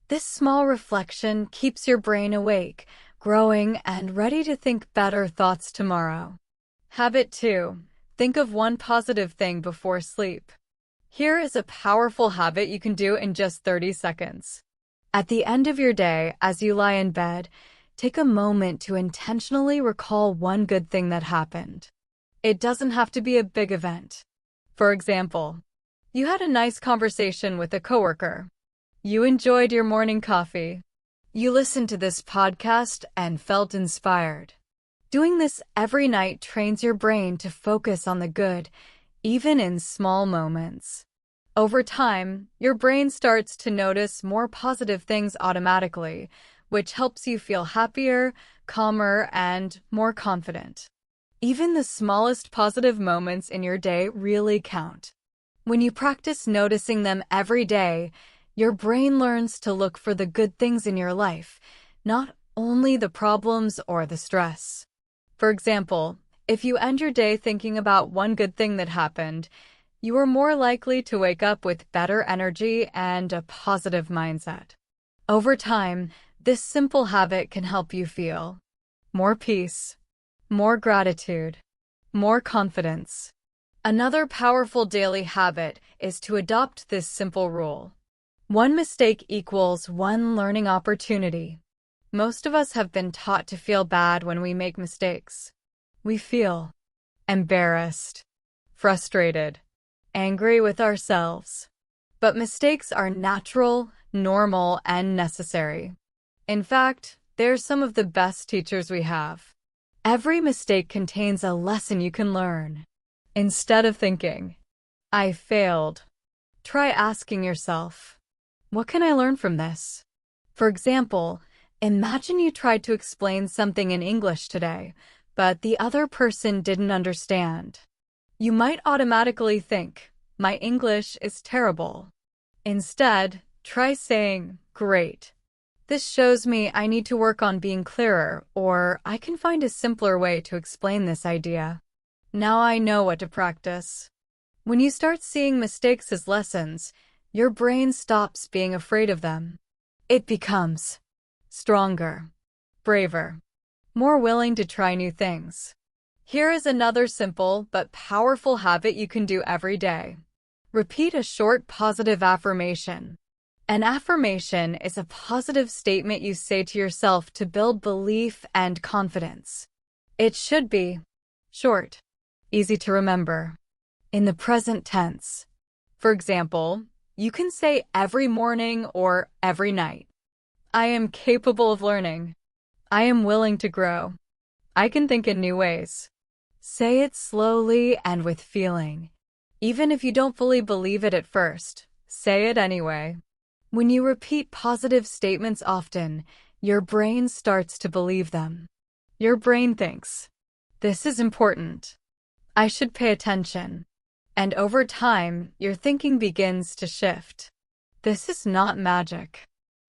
This small reflection keeps your brain awake, growing, and ready to think better thoughts tomorrow. Habit 2. Think of one positive thing before sleep. Here is a powerful habit you can do in just 30 seconds. At the end of your day, as you lie in bed, take a moment to intentionally recall one good thing that happened. It doesn't have to be a big event. For example, you had a nice conversation with a coworker. You enjoyed your morning coffee. You listened to this podcast and felt inspired. Doing this every night trains your brain to focus on the good, even in small moments. Over time, your brain starts to notice more positive things automatically, which helps you feel happier, calmer, and more confident. Even the smallest positive moments in your day really count. When you practice noticing them every day, your brain learns to look for the good things in your life, not only the problems or the stress. For example, if you end your day thinking about one good thing that happened, you are more likely to wake up with better energy and a positive mindset. Over time, this simple habit can help you feel more peace, more gratitude, more confidence. Another powerful daily habit is to adopt this simple rule. One mistake equals one learning opportunity. Most of us have been taught to feel bad when we make mistakes. We feel embarrassed, frustrated, angry with ourselves. But mistakes are natural, normal, and necessary. In fact, they're some of the best teachers we have. Every mistake contains a lesson you can learn. Instead of thinking, I failed, try asking yourself, what can I learn from this? For example, imagine you tried to explain something in English today, but the other person didn't understand. You might automatically think, my English is terrible. Instead, try saying, great. This shows me I need to work on being clearer, or I can find a simpler way to explain this idea. Now I know what to practice. When you start seeing mistakes as lessons, your brain stops being afraid of them. It becomes stronger, braver, more willing to try new things. Here is another simple but powerful habit you can do every day. Repeat a short positive affirmation. An affirmation is a positive statement you say to yourself to build belief and confidence. It should be short, easy to remember, in the present tense. For example, you can say every morning or every night. I am capable of learning. I am willing to grow. I can think in new ways. Say it slowly and with feeling. Even if you don't fully believe it at first, say it anyway. When you repeat positive statements often, your brain starts to believe them. Your brain thinks, this is important. I should pay attention. And over time, your thinking begins to shift. This is not magic.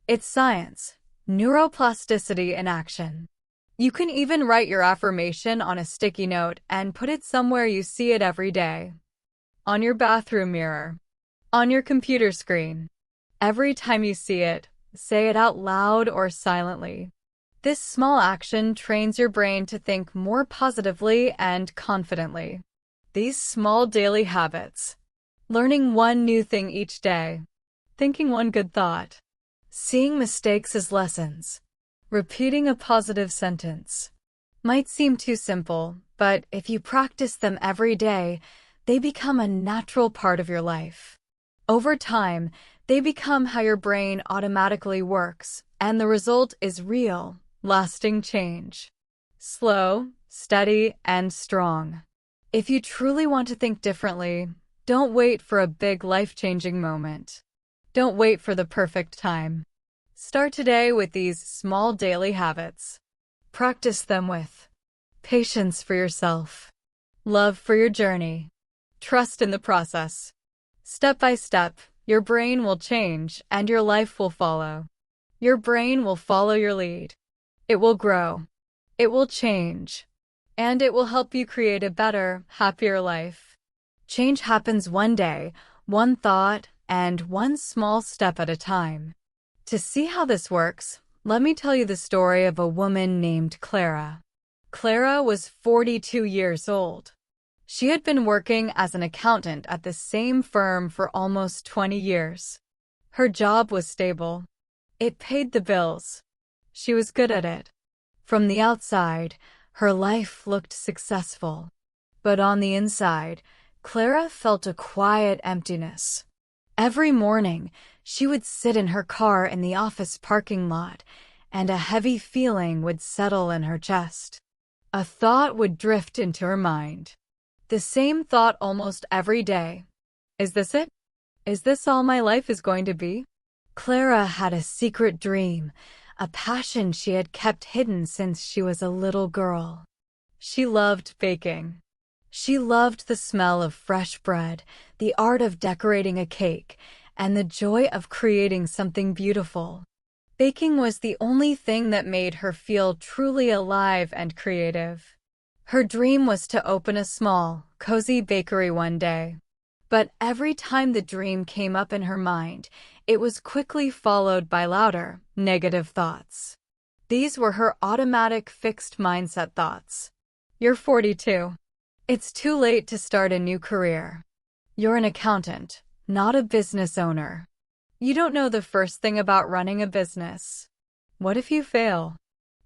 It's science, neuroplasticity in action. You can even write your affirmation on a sticky note and put it somewhere you see it every day. On your bathroom mirror. On your computer screen. Every time you see it, say it out loud or silently. This small action trains your brain to think more positively and confidently. These small daily habits, learning one new thing each day, thinking one good thought, seeing mistakes as lessons, repeating a positive sentence, might seem too simple, but if you practice them every day, they become a natural part of your life. Over time, they become how your brain automatically works, and the result is real, lasting change. Slow, steady, and strong. If you truly want to think differently, don't wait for a big life-changing moment. Don't wait for the perfect time. Start today with these small daily habits. Practice them with patience for yourself, love for your journey, trust in the process. Step by step, your brain will change and your life will follow. Your brain will follow your lead. It will grow. It will change. And it will help you create a better, happier life. Change happens one day, one thought, and one small step at a time. To see how this works, let me tell you the story of a woman named Clara. Clara was 42 years old. She had been working as an accountant at the same firm for almost 20 years. Her job was stable. It paid the bills. She was good at it. From the outside, her life looked successful. But on the inside, Clara felt a quiet emptiness. Every morning, she would sit in her car in the office parking lot, and a heavy feeling would settle in her chest. A thought would drift into her mind. The same thought almost every day. Is this it? Is this all my life is going to be? Clara had a secret dream, a passion she had kept hidden since she was a little girl. She loved baking. She loved the smell of fresh bread, the art of decorating a cake, and the joy of creating something beautiful. Baking was the only thing that made her feel truly alive and creative. Her dream was to open a small, cozy bakery one day. But every time the dream came up in her mind, it was quickly followed by louder, negative thoughts. These were her automatic fixed mindset thoughts. You're 42. It's too late to start a new career. You're an accountant, not a business owner. You don't know the first thing about running a business. What if you fail?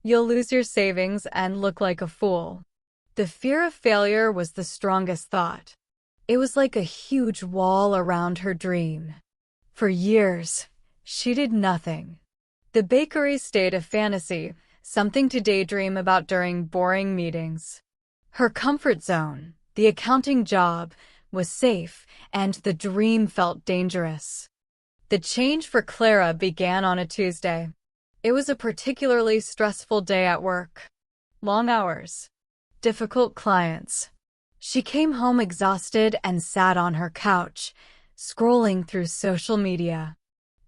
You'll lose your savings and look like a fool. The fear of failure was the strongest thought. It was like a huge wall around her dream. For years, she did nothing. The bakery stayed a fantasy, something to daydream about during boring meetings. Her comfort zone, the accounting job, was safe, and the dream felt dangerous. The change for Clara began on a Tuesday. It was a particularly stressful day at work. Long hours. Difficult clients. She came home exhausted and sat on her couch, scrolling through social media.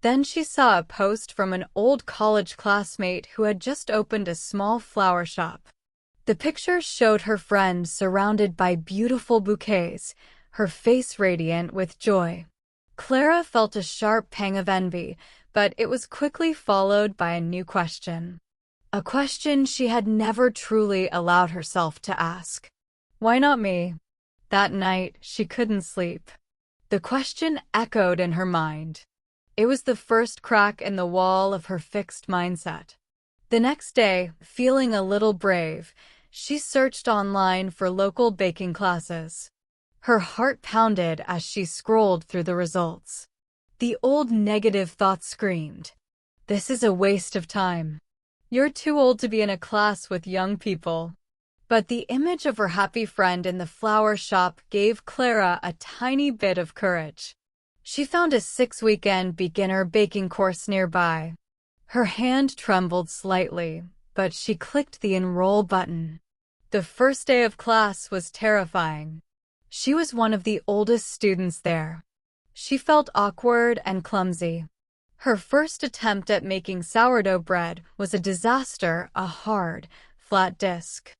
Then she saw a post from an old college classmate who had just opened a small flower shop. The picture showed her friend surrounded by beautiful bouquets, her face radiant with joy. Clara felt a sharp pang of envy, but it was quickly followed by a new question. A question she had never truly allowed herself to ask. Why not me? That night, she couldn't sleep. The question echoed in her mind. It was the first crack in the wall of her fixed mindset. The next day, feeling a little brave, she searched online for local baking classes. Her heart pounded as she scrolled through the results. The old negative thought screamed, "This is a waste of time. You're too old to be in a class with young people." But the image of her happy friend in the flower shop gave Clara a tiny bit of courage. She found a 6-weekend beginner baking course nearby. Her hand trembled slightly, but she clicked the enroll button. The first day of class was terrifying. She was one of the oldest students there. She felt awkward and clumsy. Her first attempt at making sourdough bread was a disaster, a hard, flat disc.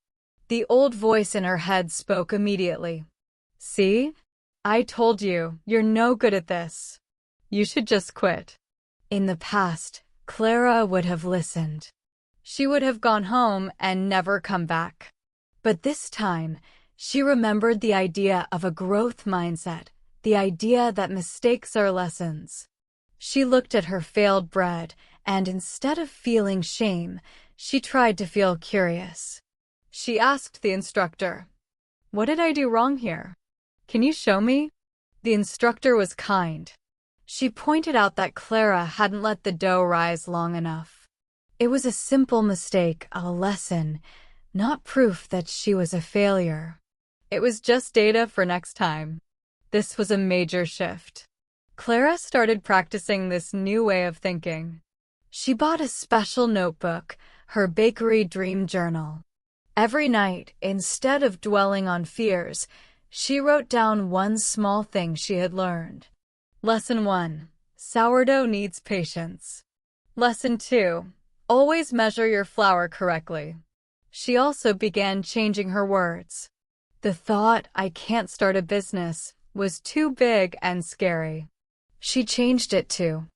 The old voice in her head spoke immediately. "See? I told you, you're no good at this. You should just quit." In the past, Clara would have listened. She would have gone home and never come back. But this time, she remembered the idea of a growth mindset, the idea that mistakes are lessons. She looked at her failed bread, and instead of feeling shame, she tried to feel curious. She asked the instructor, "What did I do wrong here? Can you show me?" The instructor was kind. She pointed out that Clara hadn't let the dough rise long enough. It was a simple mistake, a lesson, not proof that she was a failure. It was just data for next time. This was a major shift. Clara started practicing this new way of thinking. She bought a special notebook, her bakery dream journal. Every night, instead of dwelling on fears, she wrote down one small thing she had learned. Lesson 1. Sourdough needs patience. Lesson 2. Always measure your flour correctly. She also began changing her words. The thought, "I can't start a business," was too big and scary. She changed it to,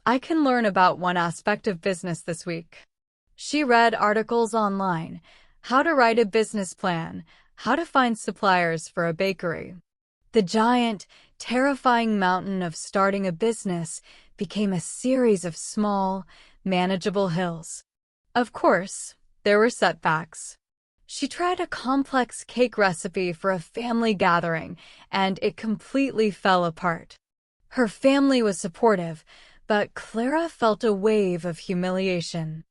"I can learn about one aspect of business this week." She read articles online, how to write a business plan, how to find suppliers for a bakery. The giant, terrifying mountain of starting a business became a series of small, manageable hills. Of course, there were setbacks. She tried a complex cake recipe for a family gathering, and it completely fell apart. Her family was supportive, but Clara felt a wave of humiliation.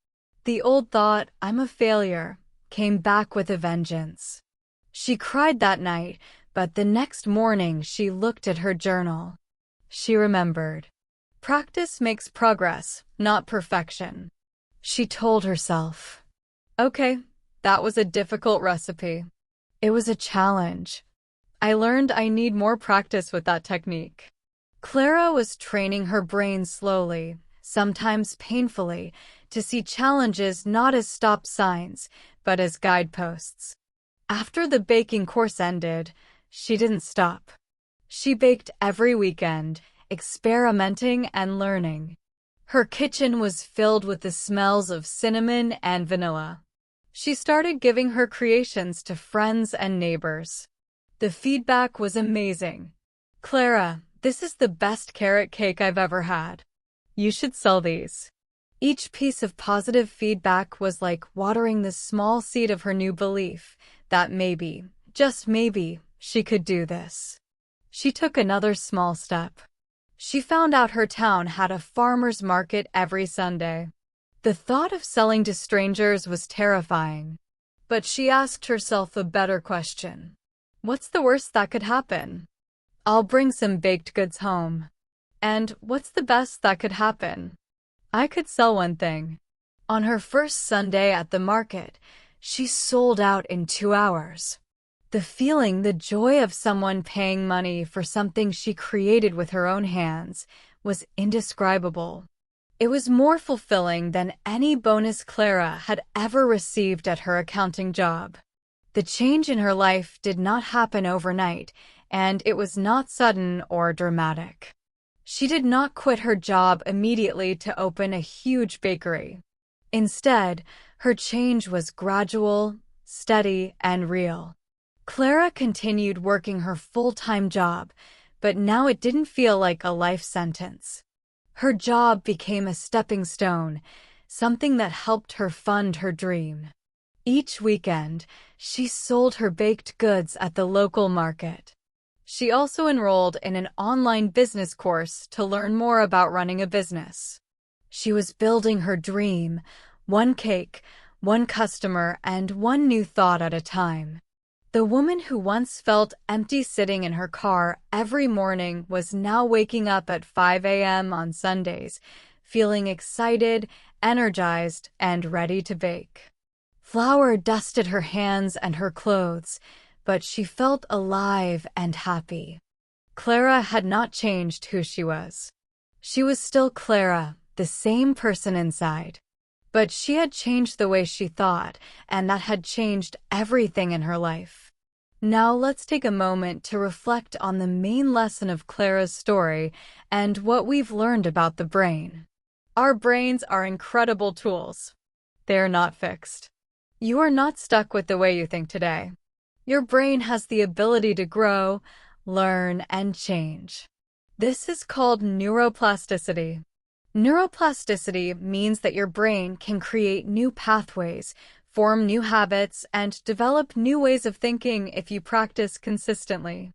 The old thought, "I'm a failure," came back with a vengeance. She cried that night, but the next morning she looked at her journal. She remembered. Practice makes progress, not perfection. She told herself. Okay, that was a difficult recipe. It was a challenge. I learned I need more practice with that technique. Clara was training her brain slowly, sometimes painfully, to see challenges not as stop signs, but as guideposts. After the baking course ended, she didn't stop. She baked every weekend, experimenting and learning. Her kitchen was filled with the smells of cinnamon and vanilla. She started giving her creations to friends and neighbors. The feedback was amazing. "Clara, this is the best carrot cake I've ever had. You should sell these." Each piece of positive feedback was like watering the small seed of her new belief that maybe, just maybe, she could do this. She took another small step. She found out her town had a farmer's market every Sunday. The thought of selling to strangers was terrifying, but she asked herself a better question. What's the worst that could happen? I'll bring some baked goods home. And what's the best that could happen? I could sell one thing. On her first Sunday at the market, she sold out in 2 hours. The joy of someone paying money for something she created with her own hands was indescribable. It was more fulfilling than any bonus Clara had ever received at her accounting job. The change in her life did not happen overnight, and it was not sudden or dramatic. She did not quit her job immediately to open a huge bakery. Instead, her change was gradual, steady, and real. Clara continued working her full-time job, but now it didn't feel like a life sentence. Her job became a stepping stone, something that helped her fund her dream. Each weekend, she sold her baked goods at the local market. She also enrolled in an online business course to learn more about running a business. She was building her dream, one cake, one customer, and one new thought at a time. The woman who once felt empty sitting in her car every morning was now waking up at 5 a.m. on Sundays, feeling excited, energized, and ready to bake. Flour dusted her hands and her clothes, but she felt alive and happy. Clara had not changed who she was. She was still Clara, the same person inside. But she had changed the way she thought, and that had changed everything in her life. Now let's take a moment to reflect on the main lesson of Clara's story and what we've learned about the brain. Our brains are incredible tools. They are not fixed. You are not stuck with the way you think today. Your brain has the ability to grow, learn, and change. This is called neuroplasticity. Neuroplasticity means that your brain can create new pathways, form new habits, and develop new ways of thinking if you practice consistently.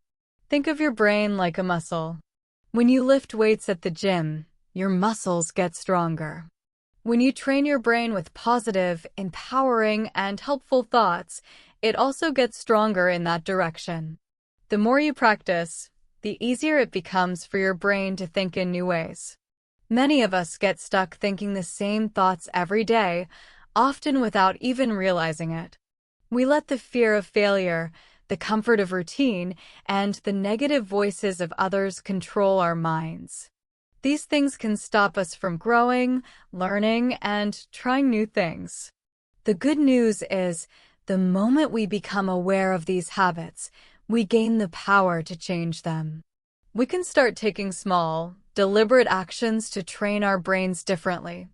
Think of your brain like a muscle. When you lift weights at the gym, your muscles get stronger. When you train your brain with positive, empowering, and helpful thoughts, it also gets stronger in that direction. The more you practice, the easier it becomes for your brain to think in new ways. Many of us get stuck thinking the same thoughts every day, often without even realizing it. We let the fear of failure, the comfort of routine, and the negative voices of others control our minds. These things can stop us from growing, learning, and trying new things. The good news is, the moment we become aware of these habits, we gain the power to change them. We can start taking small, deliberate actions to train our brains differently.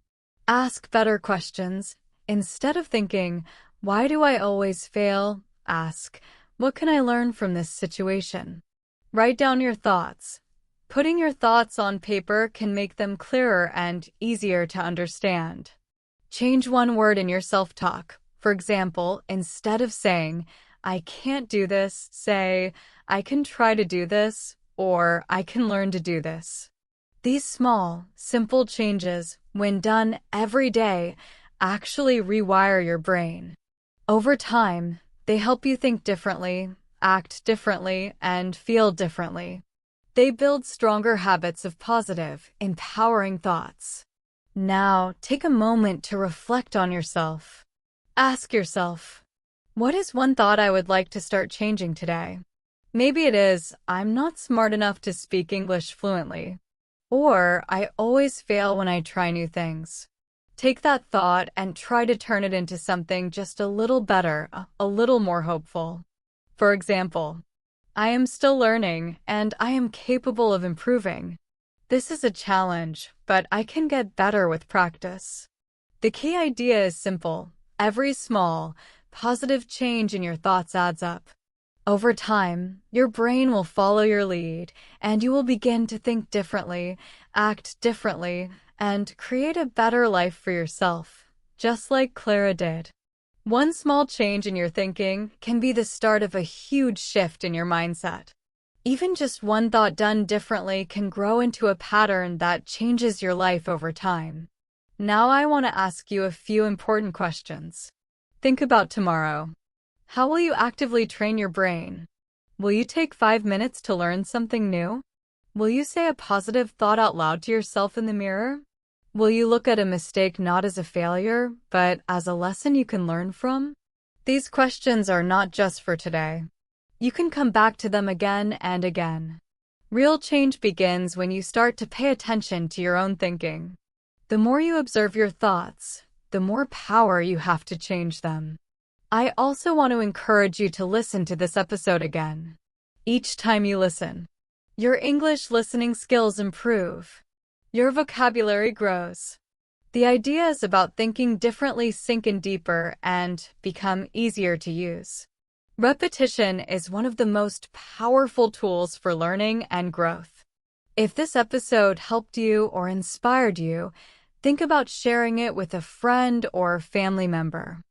Ask better questions. Instead of thinking, "Why do I always fail?" ask, "What can I learn from this situation?" Write down your thoughts. Putting your thoughts on paper can make them clearer and easier to understand. Change one word in your self-talk. For example, instead of saying, "I can't do this," say, "I can try to do this," or "I can learn to do this." These small, simple changes, when done every day, actually rewire your brain. Over time, they help you think differently, act differently, and feel differently. They build stronger habits of positive, empowering thoughts. Now, take a moment to reflect on yourself. Ask yourself, what is one thought I would like to start changing today? Maybe it is, "I'm not smart enough to speak English fluently." Or, "I always fail when I try new things." Take that thought and try to turn it into something just a little better, a little more hopeful. For example, "I am still learning, and I am capable of improving. This is a challenge, but I can get better with practice." The key idea is simple. Every small, positive change in your thoughts adds up. Over time, your brain will follow your lead, and you will begin to think differently, act differently, and create a better life for yourself, just like Clara did. One small change in your thinking can be the start of a huge shift in your mindset. Even just one thought done differently can grow into a pattern that changes your life over time. Now I want to ask you a few important questions. Think about tomorrow. How will you actively train your brain? Will you take 5 minutes to learn something new? Will you say a positive thought out loud to yourself in the mirror? Will you look at a mistake not as a failure, but as a lesson you can learn from? These questions are not just for today. You can come back to them again and again. Real change begins when you start to pay attention to your own thinking. The more you observe your thoughts, the more power you have to change them. I also want to encourage you to listen to this episode again. Each time you listen, your English listening skills improve. Your vocabulary grows. The ideas about thinking differently sink in deeper and become easier to use. Repetition is one of the most powerful tools for learning and growth. If this episode helped you or inspired you, think about sharing it with a friend or family member.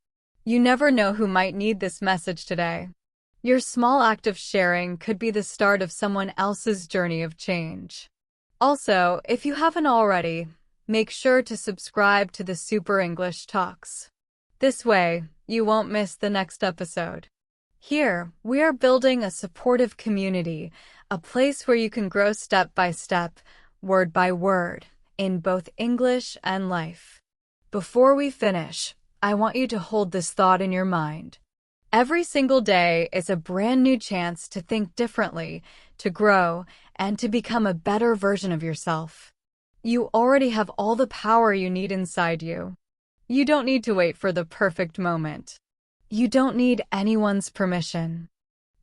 You never know who might need this message today. Your small act of sharing could be the start of someone else's journey of change. Also, if you haven't already, make sure to subscribe to the Super English Talks. This way, you won't miss the next episode. Here, we are building a supportive community, a place where you can grow step by step, word by word, in both English and life. Before we finish, I want you to hold this thought in your mind. Every single day is a brand new chance to think differently, to grow, and to become a better version of yourself. You already have all the power you need inside you. You don't need to wait for the perfect moment. You don't need anyone's permission.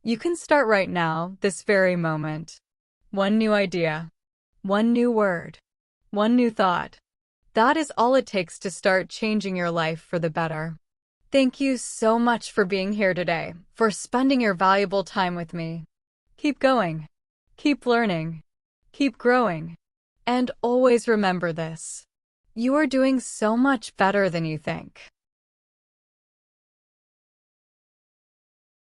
You can start right now, this very moment. One new idea, one new word, one new thought. That is all it takes to start changing your life for the better. Thank you so much for being here today, for spending your valuable time with me. Keep going, keep learning, keep growing, and always remember this. You are doing so much better than you think.